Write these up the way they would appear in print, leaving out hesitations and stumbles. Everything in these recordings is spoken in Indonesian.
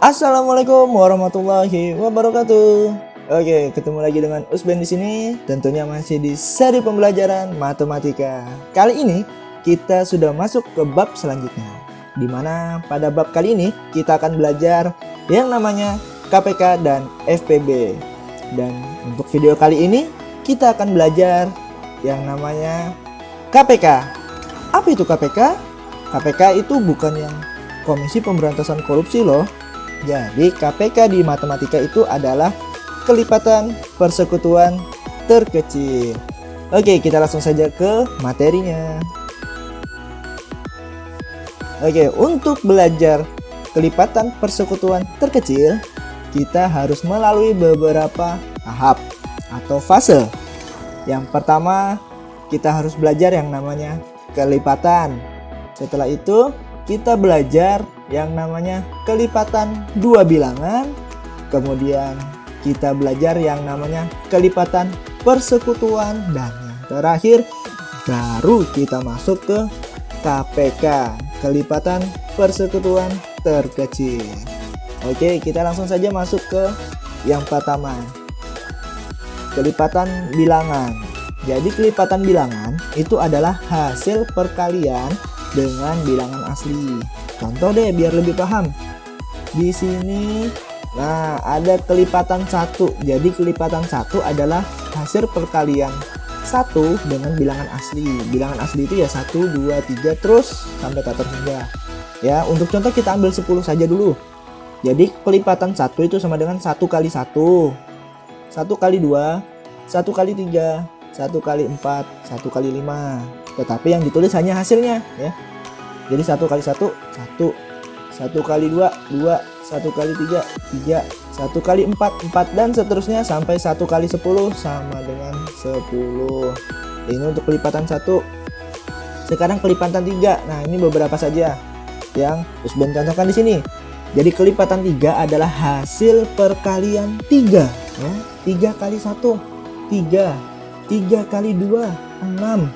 Assalamualaikum warahmatullahi wabarakatuh. Oke, ketemu lagi dengan Usben di sini. Tentunya masih di seri pembelajaran matematika. Kali ini kita sudah masuk ke bab selanjutnya, di mana pada bab kali ini kita akan belajar yang namanya KPK dan FPB. Dan untuk video kali ini kita akan belajar yang namanya KPK. Apa itu KPK? KPK itu bukan yang Komisi Pemberantasan Korupsi loh. Jadi KPK di matematika itu adalah kelipatan persekutuan terkecil. Oke, kita langsung saja ke materinya. Oke, untuk belajar kelipatan persekutuan terkecil, kita harus melalui beberapa tahap atau fase. Yang pertama, kita harus belajar yang namanya kelipatan. Setelah itu, kita belajar yang namanya kelipatan dua bilangan. Kemudian kita belajar yang namanya kelipatan persekutuan. Dan yang terakhir baru kita masuk ke KPK, kelipatan persekutuan terkecil. Oke, kita langsung saja masuk ke yang pertama, kelipatan bilangan. Jadi kelipatan bilangan itu adalah hasil perkalian dengan bilangan asli. Contoh deh biar lebih paham. Di sini nah ada kelipatan 1. Jadi kelipatan 1 adalah hasil perkalian 1 dengan bilangan asli. Bilangan asli itu ya 1, 2, 3 terus sampai tak terhingga. Ya, untuk contoh kita ambil 10 saja dulu. Jadi kelipatan 1 itu sama dengan 1 kali 1, 1 kali 2, 1 kali 3, 1 kali 4, 1 kali 5. Tetapi yang ditulis hanya hasilnya ya. Jadi 1 kali 1, 1, 1 kali 2, 2, 1 kali 3, 3, 1 kali 4, 4 dan seterusnya sampai 1 kali 10 sama dengan 10. Ini untuk kelipatan 1. Sekarang kelipatan 3. Nah, ini beberapa saja yang Usben contohkan di sini. Jadi kelipatan 3 adalah hasil perkalian 3 ya. 3 kali 1, 3, 3 kali 2, 6.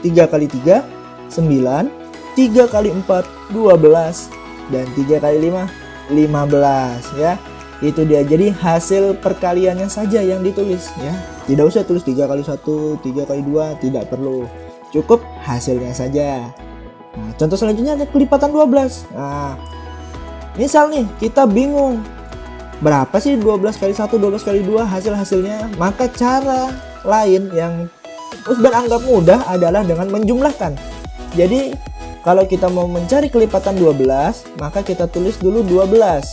3 kali 3, 9, 3 kali 4, 12, dan 3 kali 5, 15 ya. Itu dia, jadi hasil perkaliannya saja yang ditulis ya. Tidak usah tulis 3 kali 1, 3 kali 2, tidak perlu. Cukup hasilnya saja. Nah, contoh selanjutnya ada kelipatan 12. Nah, misal nih kita bingung berapa sih 12 kali 1, 12 kali 2 hasil-hasilnya, maka cara lain yang Usben anggap mudah adalah dengan menjumlahkan. Jadi kalau kita mau mencari kelipatan 12, maka kita tulis dulu 12.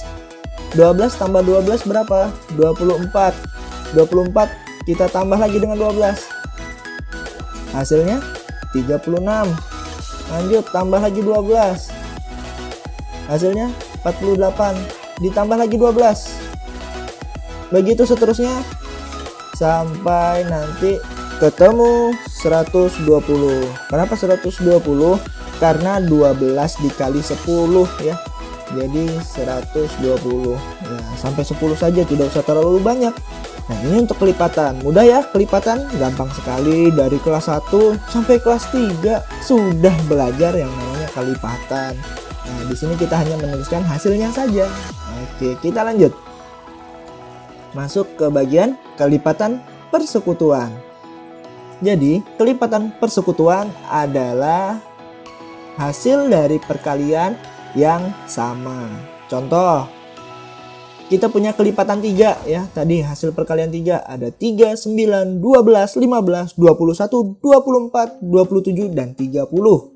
12 tambah 12 berapa? 24. 24 kita tambah lagi dengan 12. Hasilnya 36. Lanjut tambah lagi 12. Hasilnya 48. Ditambah lagi 12. Begitu seterusnya sampai nanti ketemu 120. Kenapa 120? Karena 12 dikali 10 ya. Jadi 120. Ya, sampai 10 saja, tidak usah terlalu banyak. Nah, ini untuk kelipatan. Mudah ya, kelipatan gampang sekali. Dari kelas 1 sampai kelas 3 sudah belajar yang namanya kelipatan. Nah, di sini kita hanya menuliskan hasilnya saja. Oke, kita lanjut. Masuk ke bagian kelipatan persekutuan. Jadi, kelipatan persekutuan adalah hasil dari perkalian yang sama. Contoh, kita punya kelipatan 3 ya. Tadi hasil perkalian 3 ada 3, 9, 12, 15, 21, 24, 27 dan 30.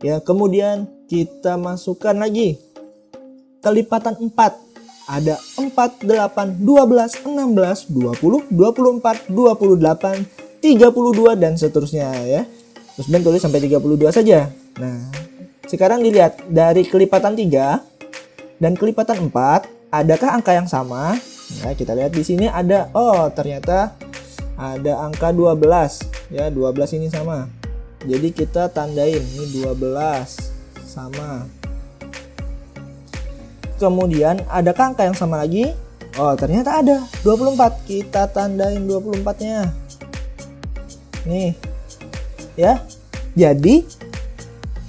Ya, kemudian kita masukkan lagi kelipatan 4. Ada 4, 8, 12, 16, 20, 24, 28, 32 dan seterusnya ya. Terus Ben tulis sampai 32 saja. Nah, sekarang dilihat dari kelipatan 3 dan kelipatan 4, adakah angka yang sama? Nah, kita lihat di sini ada, oh ternyata ada angka 12 ya, 12 ini sama. Jadi kita tandain ini 12 sama. Kemudian adakah angka yang sama lagi? Oh ternyata ada 24. Kita tandain 24-nya. Nih ya. Jadi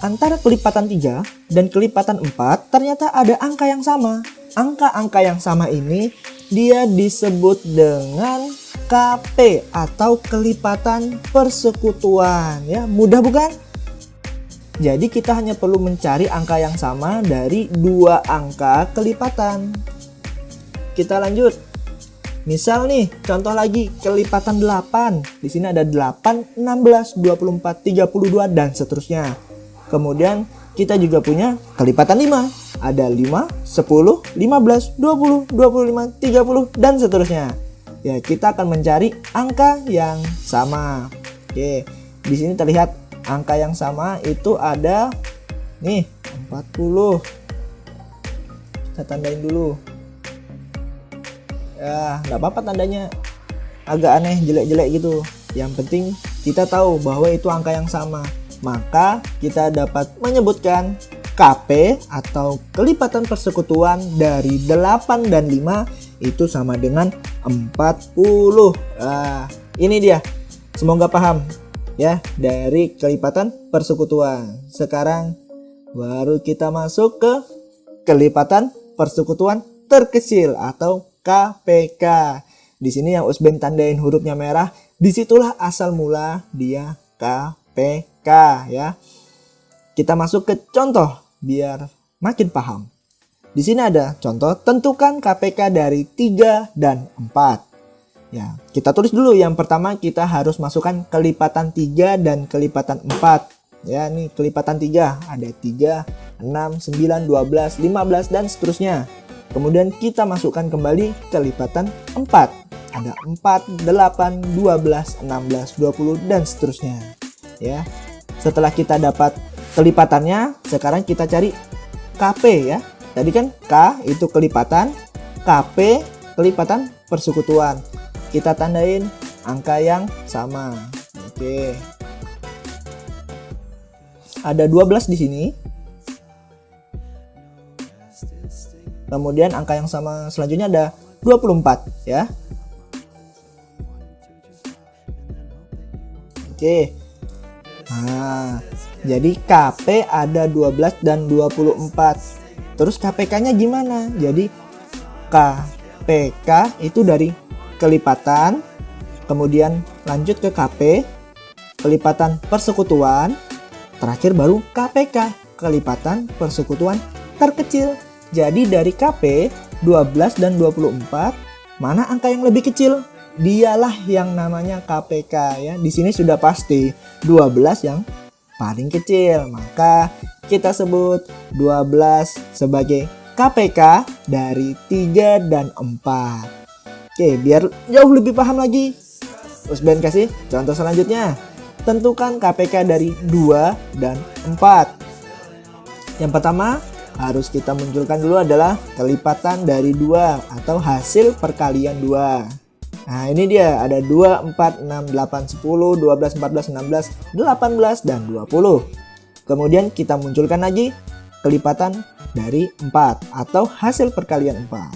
antara kelipatan 3 dan kelipatan 4 ternyata ada angka yang sama. Angka-angka yang sama ini dia disebut dengan KP atau kelipatan persekutuan, ya. Mudah bukan? Jadi kita hanya perlu mencari angka yang sama dari dua angka kelipatan. Kita lanjut. Misal nih, contoh lagi kelipatan 8. Di sini ada 8, 16, 24, 32 dan seterusnya. Kemudian kita juga punya kelipatan 5. Ada 5, 10, 15, 20, 25, 30 dan seterusnya. Ya, kita akan mencari angka yang sama. Oke, di sini terlihat angka yang sama itu ada nih 40. Kita tandain dulu. Ya, nggak apa-apa tandanya agak aneh, jelek-jelek gitu. Yang penting kita tahu bahwa itu angka yang sama. Maka kita dapat menyebutkan KP atau kelipatan persekutuan dari 8 dan 5 itu sama dengan 40. Ini dia. Semoga paham ya dari kelipatan persekutuan. Sekarang baru kita masuk ke kelipatan persekutuan terkecil atau KPK. Di sini yang Usben tandain hurufnya merah, disitulah asal mula dia KPK ya. Kita masuk ke contoh biar makin paham. Di sini ada contoh, tentukan KPK dari 3 dan 4. Ya, kita tulis dulu. Yang pertama kita harus masukkan kelipatan 3 dan kelipatan 4. Ya, nih kelipatan 3 ada 3, 6, 9, 12, 15 dan seterusnya. Kemudian kita masukkan kembali kelipatan 4. Ada 4, 8, 12, 16, 20 dan seterusnya. Ya. Setelah kita dapat kelipatannya, sekarang kita cari KP ya. Tadi kan K itu kelipatan, KP kelipatan persekutuan. Kita tandain angka yang sama. Oke. Ada 12 di sini. Kemudian angka yang sama selanjutnya ada 24 ya. Oke. Nah, jadi KP ada 12 dan 24. Terus KPK-nya gimana? Jadi KPK itu dari kelipatan, kemudian lanjut ke KP, kelipatan persekutuan, terakhir baru KPK, kelipatan persekutuan terkecil. Jadi dari KP 12 dan 24, mana angka yang lebih kecil? Dialah yang namanya KPK ya. Di sini sudah pasti 12 yang paling kecil. Maka kita sebut 12 sebagai KPK dari 3 dan 4. Oke, biar jauh lebih paham lagi, Usben kasih contoh selanjutnya. Tentukan KPK dari 2 dan 4. Yang pertama harus kita munculkan dulu adalah kelipatan dari 2 atau hasil perkalian 2. Nah, ini dia ada 2, 4, 6, 8, 10, 12, 14, 16, 18, dan 20. Kemudian kita munculkan lagi kelipatan dari 4 atau hasil perkalian 4.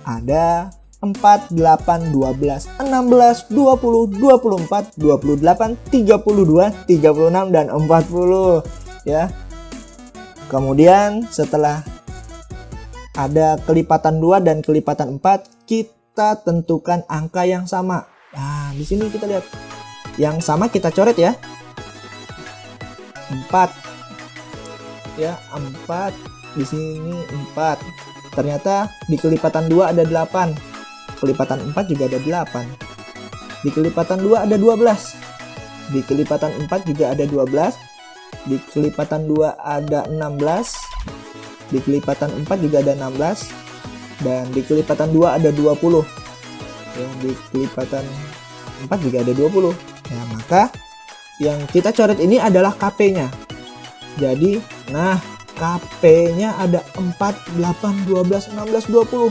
Ada 4, 8, 12, 16, 20, 24, 28, 32, 36, dan 40 ya. Kemudian setelah ada kelipatan 2 dan kelipatan 4, kita tentukan angka yang sama. Nah, di sini kita lihat. Yang sama kita coret ya. 4. Ya, 4. Di sini 4. Ternyata di kelipatan 2 ada 8. Kelipatan 4 juga ada 8. Di kelipatan 2 ada 12. Di kelipatan 4 juga ada 12. Di kelipatan 2 ada 16. Di kelipatan 4 juga ada 16. Dan di kelipatan 2 ada 20. Ya, di kelipatan 4 juga ada 20. Ya, maka yang kita coret ini adalah KP-nya. Jadi, nah, KP-nya ada 4, 8, 12, 16, 20.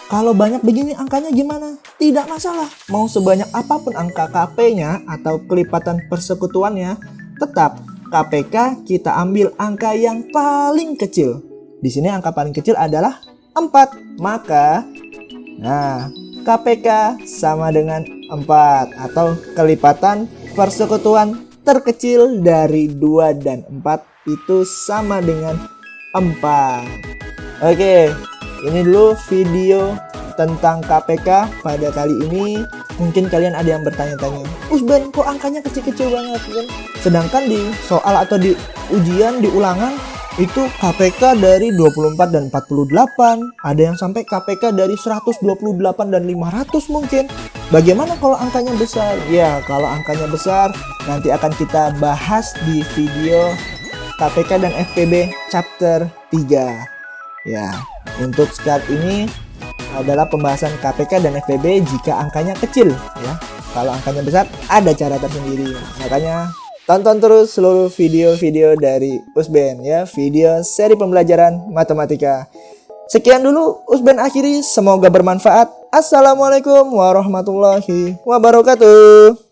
Kalau banyak begini angkanya gimana? Tidak masalah. Mau sebanyak apapun angka KP-nya atau kelipatan persekutuannya, tetap KPK kita ambil angka yang paling kecil. Di sini angka paling kecil adalah 4. Maka, nah, KPK sama dengan 4 atau kelipatan persekutuan terkecil dari 2 dan 4 itu sama dengan 4. Oke, ini dulu video tentang KPK pada kali ini. Mungkin kalian ada yang bertanya-tanya, Usben kok angkanya kecil-kecil banget kan? Sedangkan di soal atau di ujian, di ulangan itu KPK dari 24 dan 48. Ada yang sampai KPK dari 128 dan 500 mungkin. Bagaimana kalau angkanya besar? Ya, kalau angkanya besar nanti akan kita bahas di video KPK dan FPB chapter 3. Ya, untuk saat ini adalah pembahasan KPK dan FPB jika angkanya kecil ya. Kalau angkanya besar ada cara tersendiri. Makanya tonton terus seluruh video-video dari Usben ya, video seri pembelajaran matematika. Sekian dulu Usben akhiri, semoga bermanfaat. Assalamualaikum warahmatullahi wabarakatuh.